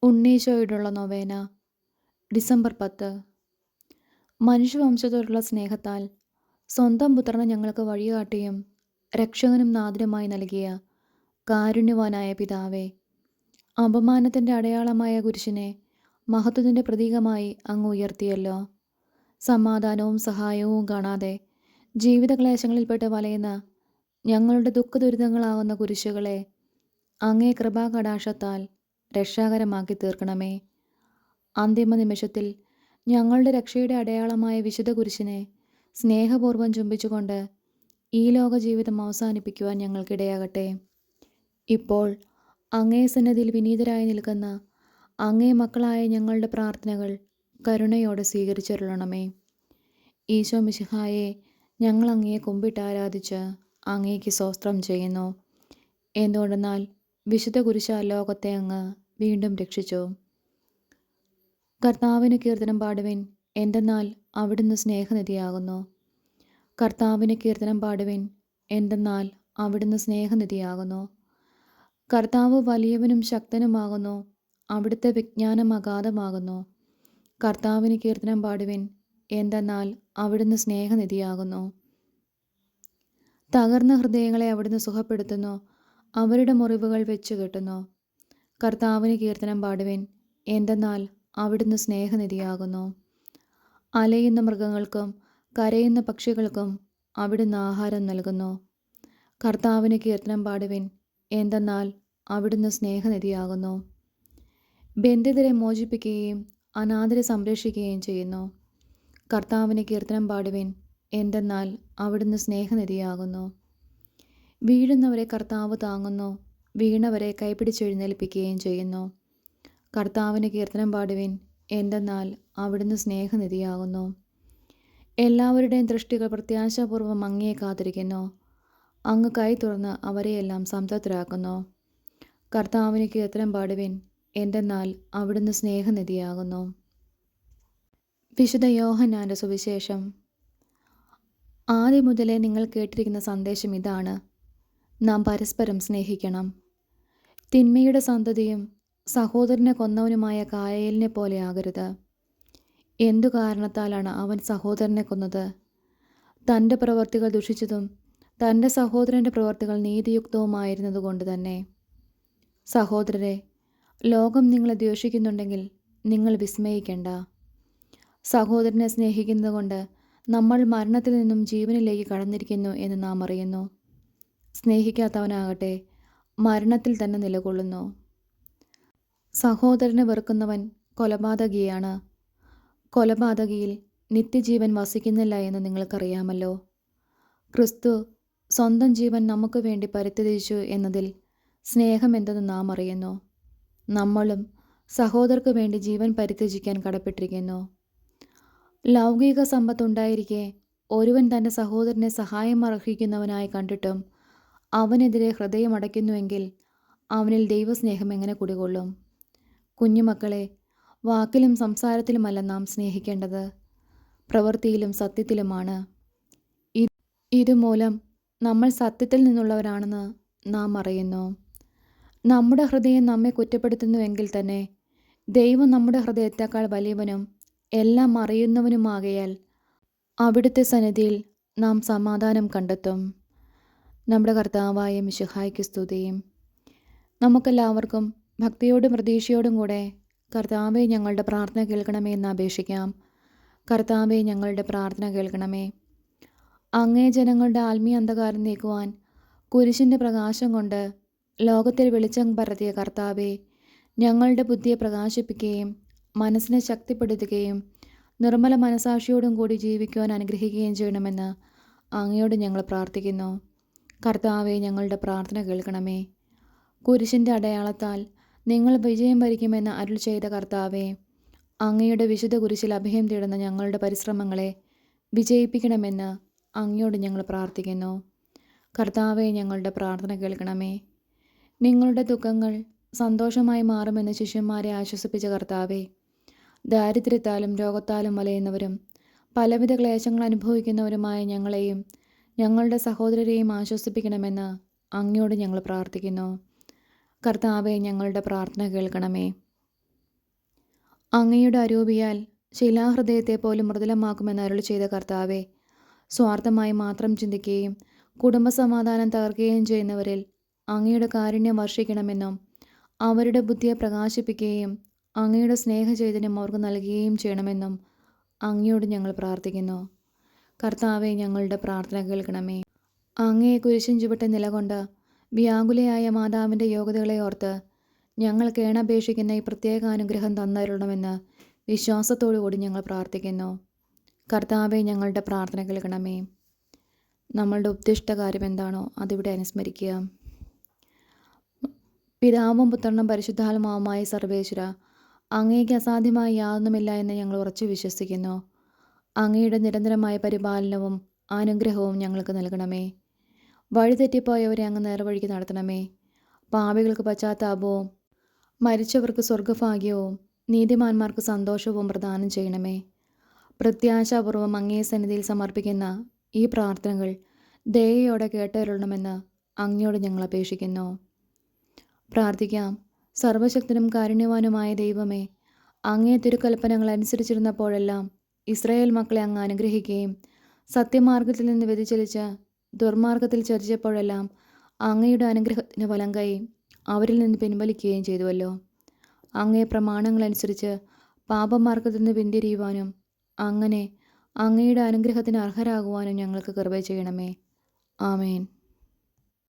ഉണ്ണീശോയോടുള്ള നൊവേന December 10. മനുഷ്യവംശത്തോടുള്ള സ്നേഹത്താൽ സ്വന്തം പുത്രനെ ഞങ്ങൾക്ക് വഴികാട്ടിയും രക്ഷകനും നാഥനുമായി നൽകിയ കാരുണ്യവാനായ പിതാവേ, അപമാനത്തിൻ്റെ അടയാളമായ കുരിശിനെ മഹത്വത്തിൻ്റെ പ്രതീകമായി അങ്ങ് ഉയർത്തിയല്ലോ. സമാധാനവും സഹായവും കാണാതെ ജീവിതക്ലേശങ്ങളിൽപ്പെട്ട് വലയുന്ന ഞങ്ങളുടെ ദുഃഖദുരിതങ്ങളാകുന്ന കുരിശുകളെ അങ്ങേ കൃപാകടാക്ഷത്താൽ രക്ഷാകരമാക്കി തീർക്കണമേ. അന്തിമ നിമിഷത്തിൽ ഞങ്ങളുടെ രക്ഷയുടെ അടയാളമായ വിശുദ്ധ കുരിശിനെ സ്നേഹപൂർവ്വം ചുംബിച്ചുകൊണ്ട് ഈ ലോക ജീവിതം അവസാനിപ്പിക്കുവാൻ ഞങ്ങൾക്കിടയാകട്ടെ. ഇപ്പോൾ അങ്ങേ സന്നിധിയിൽ വിനീതരായി നിൽക്കുന്ന അങ്ങേ മക്കളായ ഞങ്ങളുടെ പ്രാർത്ഥനകൾ കരുണയോടെ സ്വീകരിച്ചരുളണമേ. ഈശോ മിശിഹായെ, ഞങ്ങൾ അങ്ങയെ കുമ്പിട്ട് ആരാധിച്ച് അങ്ങേക്ക് സ്തോത്രം ചെയ്യുന്നു. എന്തുകൊണ്ടെന്നാൽ വിശുദ്ധ കുരിശാൽ ലോകത്തെ അങ്ങ് വീണ്ടും രക്ഷിച്ചു. കർത്താവിന് കീർത്തനം പാടുവിൻ, എന്തെന്നാൽ അവിടുന്ന് സ്നേഹനിധിയാകുന്നു. കർത്താവിന് കീർത്തനം പാടുവിൻ, എന്തെന്നാൽ അവിടുന്ന് സ്നേഹനിധിയാകുന്നു. കർത്താവ് വലിയവനും ശക്തനുമാകുന്നു, അവിടുത്തെ വിജ്ഞാനം അഗാധമാകുന്നു. കർത്താവിന് കീർത്തനം പാടുവിൻ, എന്തെന്നാൽ അവിടുന്ന് സ്നേഹനിധിയാകുന്നു. തകർന്ന ഹൃദയങ്ങളെ അവിടുന്ന് സുഖപ്പെടുത്തുന്നു, അവരുടെ മുറിവുകൾ വെച്ചു കെട്ടുന്നു. കർത്താവിന് കീർത്തനം പാടുവിൻ, എന്തെന്നാൽ അവിടുന്ന് സ്നേഹനിധിയാകുന്നു. അലയുന്ന മൃഗങ്ങൾക്കും കരയുന്ന പക്ഷികൾക്കും അവിടുന്ന് ആഹാരം നൽകുന്നു. കർത്താവിന് കീർത്തനം പാടുവിൻ, എന്തെന്നാൽ അവിടുന്ന് സ്നേഹനിധിയാകുന്നു. ബന്ധിതരെ മോചിപ്പിക്കുകയും അനാഥരെ സംരക്ഷിക്കുകയും ചെയ്യുന്നു. കർത്താവിന് കീർത്തനം പാടുവിൻ, എന്തെന്നാൽ അവിടുന്ന് സ്നേഹനിധിയാകുന്നു. വീഴുന്നവരെ കർത്താവ് താങ്ങുന്നു, വീണവരെ കൈപിടിച്ചെഴുന്നേൽപ്പിക്കുകയും ചെയ്യുന്നു. കർത്താവിന് കീർത്തനം പാടുവിൻ, എന്തെന്നാൽ അവിടുന്ന് സ്നേഹനിധിയാകുന്നു. എല്ലാവരുടെയും ദൃഷ്ടികൾ പ്രത്യാശാപൂർവ്വം അങ്ങയെ കാത്തിരിക്കുന്നു. അങ്ങ് കൈ തുറന്ന് അവരെയെല്ലാം സംതൃപ്തരാക്കുന്നു. കർത്താവിന് കീർത്തനം പാടുവിൻ, എന്തെന്നാൽ അവിടുന്ന് സ്നേഹനിധിയാകുന്നു. വിശുദ്ധ യോഹന്നാൻ്റെ സുവിശേഷം. ആദ്യം മുതലേ നിങ്ങൾ കേട്ടിരിക്കുന്ന സന്ദേശം ഇതാണ്: നാം പരസ്പരം സ്നേഹിക്കണം. തിന്മയുടെ സന്തതിയും സഹോദരനെ കൊന്നവനുമായ കായലിനെ പോലെ ആകരുത്. എന്തു കാരണത്താലാണ് അവൻ സഹോദരനെ കൊന്നത്? തൻ്റെ പ്രവർത്തികൾ ദുഷിച്ചതും തൻ്റെ സഹോദരൻ്റെ പ്രവർത്തികൾ നീതിയുക്തവുമായിരുന്നതുകൊണ്ട് തന്നെ. സഹോദരരെ, ലോകം നിങ്ങളെ ദ്വേഷിക്കുന്നുണ്ടെങ്കിൽ നിങ്ങൾ വിസ്മയിക്കേണ്ട. സഹോദരനെ സ്നേഹിക്കുന്നത് കൊണ്ട് നമ്മൾ മരണത്തിൽ നിന്നും ജീവനിലേക്ക് കടന്നിരിക്കുന്നു എന്ന് നാം അറിയുന്നു. സ്നേഹിക്കാത്തവനാകട്ടെ മരണത്തിൽ തന്നെ നിലകൊള്ളുന്നു. സഹോദരനെ വെറുക്കുന്നവൻ കൊലപാതകിയാണ്. കൊലപാതകിയിൽ നിത്യജീവൻ വസിക്കുന്നില്ല എന്ന് നിങ്ങൾക്കറിയാമല്ലോ. ക്രിസ്തു സ്വന്തം ജീവൻ നമുക്ക് വേണ്ടി പരിത്യജിച്ചു എന്നതിൽ സ്നേഹം എന്തെന്ന് നാം അറിയുന്നു. നമ്മളും സഹോദരർക്ക് വേണ്ടി ജീവൻ പരിത്യജിക്കാൻ കടപ്പെട്ടിരിക്കുന്നു. ലൗകിക സമ്പത്തുണ്ടായിരിക്കെ ഒരുവൻ തൻ്റെ സഹോദരനെ സഹായം അർഹിക്കുന്നവനായി കണ്ടിട്ടും അവനെതിരെ ഹൃദയമടയ്ക്കുന്നുവെങ്കിൽ അവനിൽ ദൈവസ്നേഹം എങ്ങനെ കുടികൊള്ളും? കുഞ്ഞുമക്കളെ, വാക്കിലും സംസാരത്തിലുമല്ല നാം സ്നേഹിക്കേണ്ടത്, പ്രവൃത്തിയിലും സത്യത്തിലുമാണ്. ഇതുമൂലം നമ്മൾ സത്യത്തിൽ നിന്നുള്ളവരാണെന്ന് നാം അറിയുന്നു. നമ്മുടെ ഹൃദയം നമ്മെ കുറ്റപ്പെടുത്തുന്നുവെങ്കിൽ തന്നെ ദൈവം നമ്മുടെ ഹൃദയത്തേക്കാൾ വലിയവനും എല്ലാം അറിയുന്നവനുമാകയാൽ അവിടുത്തെ സന്നിധിയിൽ നാം സമാധാനം കണ്ടെത്തും. നമ്മുടെ കർത്താവായ മിശിഹായ്ക്ക് സ്തുതിയും. നമുക്കെല്ലാവർക്കും ഭക്തിയോടും പ്രതീക്ഷയോടും കൂടെ കർത്താവെ, ഞങ്ങളുടെ പ്രാർത്ഥന കേൾക്കണമേ എന്ന് അപേക്ഷിക്കാം. കർത്താവെ, ഞങ്ങളുടെ പ്രാർത്ഥന കേൾക്കണമേ. അങ്ങേ ജനങ്ങളുടെ ആത്മീയ അന്ധകാരം നീക്കുവാൻ കുരിശിൻ്റെ പ്രകാശം കൊണ്ട് ലോകത്തിൽ വെളിച്ചം പരത്തിയ കർത്താവെ, ഞങ്ങളുടെ ബുദ്ധിയെ പ്രകാശിപ്പിക്കുകയും മനസ്സിനെ ശക്തിപ്പെടുത്തുകയും നിർമ്മല മനസാക്ഷിയോടും കൂടി ജീവിക്കുവാൻ അനുഗ്രഹിക്കുകയും ചെയ്യണമെന്ന് അങ്ങയോട് ഞങ്ങൾ പ്രാർത്ഥിക്കുന്നു. കർത്താവെ, ഞങ്ങളുടെ പ്രാർത്ഥന കേൾക്കണമേ. കുരിശിൻ്റെ അടയാളത്താൽ നിങ്ങൾ വിജയം വരിക്കുമെന്ന് അരുൾ ചെയ്ത കർത്താവെ, അങ്ങയുടെ വിശുദ്ധ കുരിശിൽ അഭയം തേടുന്ന ഞങ്ങളുടെ പരിശ്രമങ്ങളെ വിജയിപ്പിക്കണമെന്ന് അങ്ങയോട് ഞങ്ങൾ പ്രാർത്ഥിക്കുന്നു. കർത്താവെ, ഞങ്ങളുടെ പ്രാർത്ഥന കേൾക്കണമേ. നിങ്ങളുടെ ദുഃഖങ്ങൾ സന്തോഷമായി മാറുമെന്ന് ശിഷ്യന്മാരെ ആശ്വസിപ്പിച്ച കർത്താവെ, ദാരിദ്ര്യത്താലും രോഗത്താലും വലയുന്നവരും പലവിധ ക്ലേശങ്ങൾ അനുഭവിക്കുന്നവരുമായ ഞങ്ങളെയും ഞങ്ങളുടെ സഹോദരരെയും ആശ്വസിപ്പിക്കണമെന്ന് അങ്ങയോട് ഞങ്ങൾ പ്രാർത്ഥിക്കുന്നു. കർത്താവെ, ഞങ്ങളുടെ പ്രാർത്ഥന കേൾക്കണമേ. അങ്ങയുടെ അരൂപിയാൽ ശിലാഹൃദയത്തെ പോലും മൃദുലമാക്കുമെന്ന് അരുളി ചെയ്ത കർത്താവെ, സ്വാർത്ഥമായി മാത്രം ചിന്തിക്കുകയും കുടുംബസമാധാനം തകർക്കുകയും ചെയ്യുന്നവരിൽ അങ്ങയുടെ കാരുണ്യം വർഷിക്കണമെന്നും അവരുടെ ബുദ്ധിയെ പ്രകാശിപ്പിക്കുകയും അങ്ങയുടെ സ്നേഹചൈതന്യം അവർക്ക് നൽകുകയും ചെയ്യണമെന്നും അങ്ങയോട് ഞങ്ങൾ പ്രാർത്ഥിക്കുന്നു. കർത്താവെ, ഞങ്ങളുടെ പ്രാർത്ഥന കേൾക്കണമേ. അങ്ങയെ കുരിശിൻ ചുവട്ട് നിലകൊണ്ട് വ്യാകുലയായ മാതാവിൻ്റെ യോഗ്യതകളെ ഓർത്ത് ഞങ്ങൾ കേണപേക്ഷിക്കുന്ന ഈ പ്രത്യേക അനുഗ്രഹം തന്നരുളണമെന്ന് വിശ്വാസത്തോടുകൂടി ഞങ്ങൾ പ്രാർത്ഥിക്കുന്നു. കർത്താവെ, ഞങ്ങളുടെ പ്രാർത്ഥന കേൾക്കണമേ. നമ്മളുടെ ഉദ്ദിഷ്ട കാര്യം എന്താണോ അതിവിടെ അനുസ്മരിക്കുക. പിതാവും പുത്രനും പരിശുദ്ധാത്മാവുമായ സർവേശ്വര, അങ്ങേക്ക് അസാധ്യമായി യാതൊന്നുമില്ല എന്ന് ഞങ്ങൾ ഉറച്ചു വിശ്വസിക്കുന്നു. അങ്ങയുടെ നിരന്തരമായ പരിപാലനവും അനുഗ്രഹവും ഞങ്ങൾക്ക് നൽകണമേ. വഴിതെറ്റിപ്പോയവരെ അങ്ങ് നേർവഴിക്ക് നടത്തണമേ. പാപികൾക്ക് പശ്ചാത്താപവും മരിച്ചവർക്ക് സ്വർഗഭാഗ്യവും നീതിമാന്മാർക്ക് സന്തോഷവും പ്രദാനം ചെയ്യണമേ. പ്രത്യാശാപൂർവം അങ്ങേ സന്നിധിയിൽ സമർപ്പിക്കുന്ന ഈ പ്രാർത്ഥനകൾ ദയയോടെ കേട്ടരുളണമെന്ന് അങ്ങയോട് ഞങ്ങൾ അപേക്ഷിക്കുന്നു. പ്രാർത്ഥിക്കാം. സർവശക്തനും കാരുണ്യവാനുമായ ദൈവമേ, അങ്ങേ തിരുക്കൽപ്പനകൾ അനുസരിച്ചിരുന്നപ്പോഴെല്ലാം ഇസ്രായേൽ മക്കളെ അങ്ങ് അനുഗ്രഹിക്കുകയും സത്യമാർഗത്തിൽ നിന്ന് വ്യതിചലിച്ച് ദുർമാർഗത്തിൽ ചരിച്ചപ്പോഴെല്ലാം അങ്ങയുടെ അനുഗ്രഹത്തിന് വലം കൈ അവരിൽ നിന്ന് പിൻവലിക്കുകയും ചെയ്തുവല്ലോ. അങ്ങേ പ്രമാണങ്ങളനുസരിച്ച് പാപമാർഗത്തിൽ നിന്ന് പിന്തിരിയുവാനും അങ്ങനെ അങ്ങയുടെ അനുഗ്രഹത്തിന് അർഹരാകുവാനും ഞങ്ങൾക്ക് കൃപ ചെയ്യണമേ. ആമേൻ.